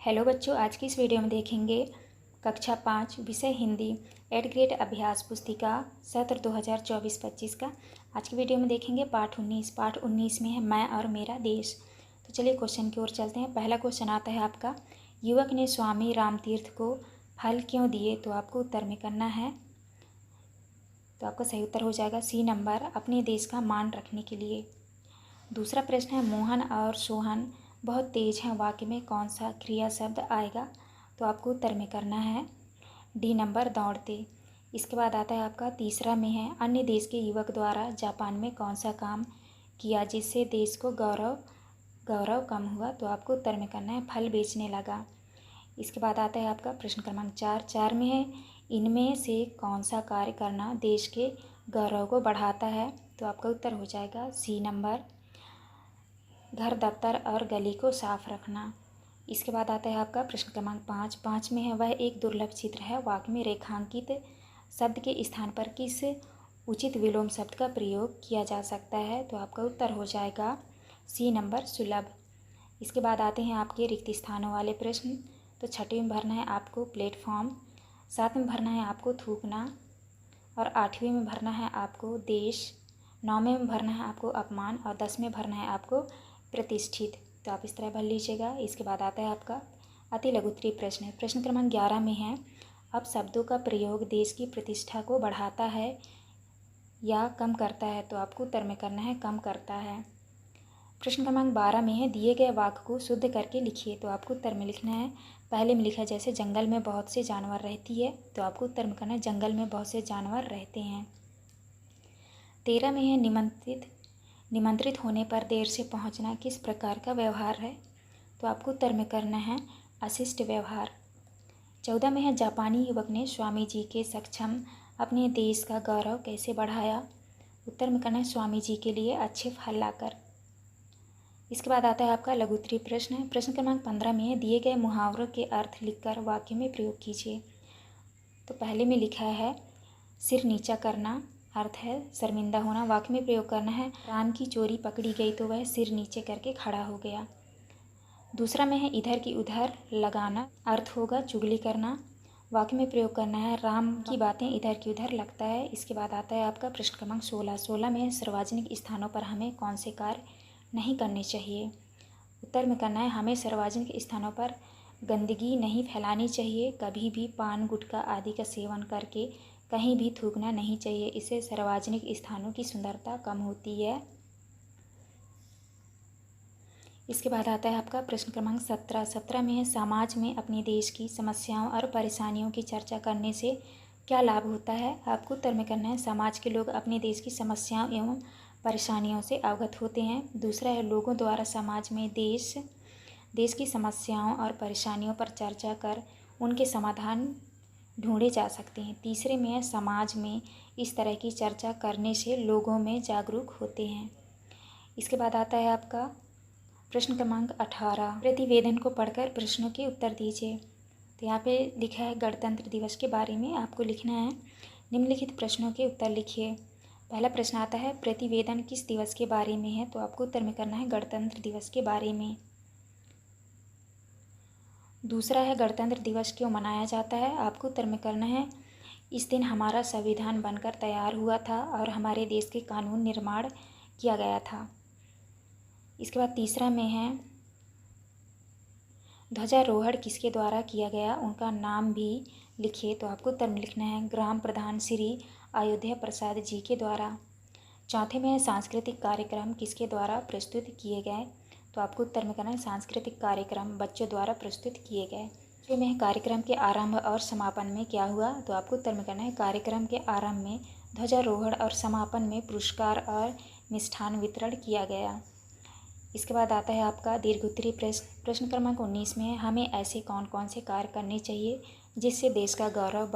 Hello बच्चों, आज की इस वीडियो में देखेंगे कक्षा 5 विषय हिंदी 8 ग्रेड अभ्यास पुस्तिका सत्र 2024-25 का। आज की वीडियो में देखेंगे पाठ 19 में है मैं और मेरा देश। तो चलिए क्वेश्चन की ओर चलते हैं। पहला क्वेश्चन आता है आपका, युवक ने स्वामी रामतीर्थ को फल क्यों दिए? तो आपको उत्तर में करना है। तो आपका सही उत्तर हो जाएगा सी नंबर, अपने देश का मान रखने के लिए। दूसरा प्रश्न है, मोहन और सोहन बहुत तेज हैं, वाक्य में कौन सा क्रिया शब्द आएगा? तो आपको उत्तर में करना है डी नंबर, दौड़ते। इसके बाद आता है आपका तीसरा में है, अन्य देश के युवक द्वारा जापान में कौन सा काम किया जिससे देश को गौरव कम हुआ? तो आपको उत्तर में करना है फल बेचने लगा। इसके बाद आता है आपका प्रश्न क्रमांक 4 में है, इनमें से कौन सा कार्य करना देश के गौरव को बढ़ाता है? तो आपका उत्तर हो जाएगा सी नंबर, घर, दफ्तर और गली को साफ रखना। इसके बाद आता है आपका प्रश्न क्रमांक 5 में है, वह एक दुर्लभ चित्र है, वाक्य में रेखांकित शब्द के स्थान पर किस उचित विलोम शब्द का प्रयोग किया जा सकता है? तो आपका उत्तर हो जाएगा सी नंबर, सुलभ। इसके बाद आते हैं आपके रिक्त स्थानों वाले प्रश्न। तो छठवीं में भरना है आपको प्लेटफॉर्म, 7 में भरना है आपको थूकना और 8वीं में भरना है आपको देश, 9वें में भरना है आपको अपमान और 10 में भरना है आपको प्रतिष्ठित। तो आप इस तरह भर लीजिएगा। इसके बाद आता है आपका अति लघुत्तरीय प्रश्न। प्रश्न क्रमांक 11 में है, अब शब्दों का प्रयोग देश की प्रतिष्ठा को बढ़ाता है या कम करता है? तो आपको उत्तर में करना है कम करता है। प्रश्न क्रमांक 12 में है, दिए गए वाक्य को शुद्ध करके लिखिए। तो आपको उत्तर में लिखना है, पहले में लिखा है जैसे जंगल में बहुत से जानवर रहती है, तो आपको उत्तर में करना है जंगल में बहुत से जानवर रहते हैं। 13 में है, निमंत्रित होने पर देर से पहुंचना किस प्रकार का व्यवहार है? तो आपको उत्तर में करना है अशिष्ट व्यवहार। 14 में है, जापानी युवक ने स्वामी जी के समक्ष अपने देश का गौरव कैसे बढ़ाया? उत्तर में करना है स्वामी जी के लिए अच्छे फल लाकर। इसके बाद आता है आपका लघुत्तरीय प्रश्न। प्रश्न क्रमांक 15 में है, दिए गए मुहावरों के अर्थ लिखकर वाक्य में प्रयोग कीजिए। तो पहले में लिखा है सिर नीचा करना, अर्थ है शर्मिंदा होना, वाक्य में प्रयोग करना है राम की चोरी पकड़ी गई तो वह सिर नीचे करके खड़ा हो गया। दूसरा में है इधर की उधर लगाना, अर्थ होगा चुगली करना, वाक्य में प्रयोग करना है राम की बातें इधर की उधर लगता है। इसके बाद आता है आपका प्रश्न क्रमांक 16 में है, सार्वजनिक स्थानों पर हमें कौन से कार्य नहीं करने चाहिए? उत्तर में करना है हमें सार्वजनिक स्थानों पर गंदगी नहीं फैलानी चाहिए, कभी भी पान गुटखा आदि का सेवन करके कहीं भी थूकना नहीं चाहिए, इससे सार्वजनिक स्थानों की सुंदरता कम होती है। इसके बाद आता है आपका प्रश्न क्रमांक 17 में है, समाज में अपने देश की समस्याओं और परेशानियों की चर्चा करने से क्या लाभ होता है? आपको उत्तर में करना है समाज के लोग अपने देश की समस्याओं एवं परेशानियों से अवगत होते हैं। दूसरा है, लोगों द्वारा समाज में देश की समस्याओं और परेशानियों पर चर्चा कर उनके समाधान ढूंढे जा सकते हैं। तीसरे में है, समाज में इस तरह की चर्चा करने से लोगों में जागरूक होते हैं। इसके बाद आता है आपका प्रश्न क्रमांक 18, प्रतिवेदन को पढ़कर प्रश्नों के उत्तर दीजिए। तो यहाँ पे लिखा है गणतंत्र दिवस के बारे में आपको लिखना है, निम्नलिखित प्रश्नों के उत्तर लिखिए। पहला प्रश्न आता है, प्रतिवेदन किस दिवस के बारे में है? तो आपको उत्तर में करना है गणतंत्र दिवस के बारे में। दूसरा है, गणतंत्र दिवस क्यों मनाया जाता है? आपको उत्तर में करना है इस दिन हमारा संविधान बनकर तैयार हुआ था और हमारे देश के कानून निर्माण किया गया था। इसके बाद तीसरा में है, ध्वजारोहण किसके द्वारा किया गया, उनका नाम भी लिखिए। तो आपको उत्तर में लिखना है ग्राम प्रधान श्री अयोध्या प्रसाद जी के द्वारा। चौथे में है, सांस्कृतिक कार्यक्रम किसके द्वारा प्रस्तुत किए गए? तो आपको उत्तर में करना है सांस्कृतिक कार्यक्रम बच्चों द्वारा प्रस्तुत किए गए। छठवें में है, कार्यक्रम के आरंभ और समापन में क्या हुआ? तो आपको उत्तर में करना है कार्यक्रम के आरंभ में ध्वजारोहण और समापन में पुरस्कार और मिष्ठान वितरण किया गया। इसके बाद आता है आपका दीर्घोत्तरीय प्रश्न। प्रश्न क्रमांक 19 में है, हमें ऐसे कौन कौन से कार्य करने चाहिए जिससे देश का गौरव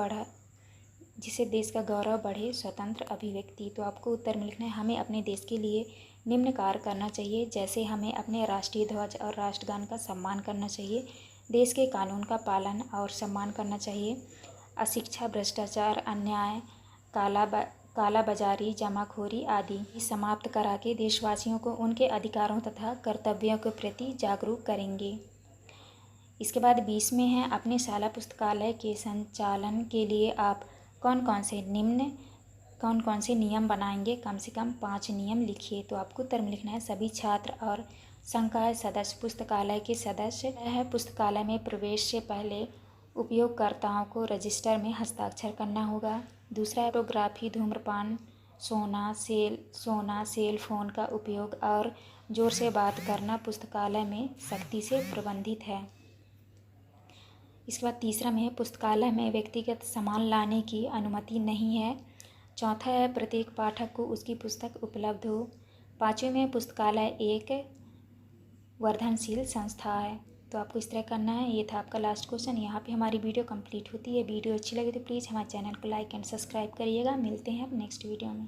बढ़े? स्वतंत्र अभिव्यक्ति। तो आपको उत्तर में लिखना है हमें अपने देश के लिए निम्न कार्य करना चाहिए, जैसे हमें अपने राष्ट्रीय ध्वज और राष्ट्रगान का सम्मान करना चाहिए, देश के कानून का पालन और सम्मान करना चाहिए, अशिक्षा, भ्रष्टाचार, अन्याय, कालाबाजारी, जमाखोरी आदि समाप्त करा के देशवासियों को उनके अधिकारों तथा कर्तव्यों के प्रति जागरूक करेंगे। इसके बाद 20 में है, अपने शाला पुस्तकालय के संचालन के लिए आप कौन कौन से नियम बनाएंगे? कम से कम 5 नियम लिखिए। तो आपको उत्तर में लिखना है सभी छात्र और संकाय सदस्य पुस्तकालय के सदस्य है। पुस्तकालय में प्रवेश से पहले उपयोगकर्ताओं को रजिस्टर में हस्ताक्षर करना होगा। दूसरा है फोटोग्राफी, धूम्रपान, सोना, सेल फोन का उपयोग और जोर से बात करना पुस्तकालय में सख्ती से प्रतिबंधित है। इसके बाद तीसरा में है, पुस्तकालय में व्यक्तिगत सामान लाने की अनुमति नहीं है। चौथा है, प्रत्येक पाठक को उसकी पुस्तक उपलब्ध हो। पाँचवें में, पुस्तकालय एक वर्धनशील संस्था है। तो आपको इस तरह करना है। ये था आपका लास्ट क्वेश्चन। यहाँ पे हमारी वीडियो कंप्लीट होती है। वीडियो अच्छी लगे तो प्लीज़ हमारे चैनल को लाइक एंड सब्सक्राइब करिएगा। मिलते हैं अब नेक्स्ट वीडियो में।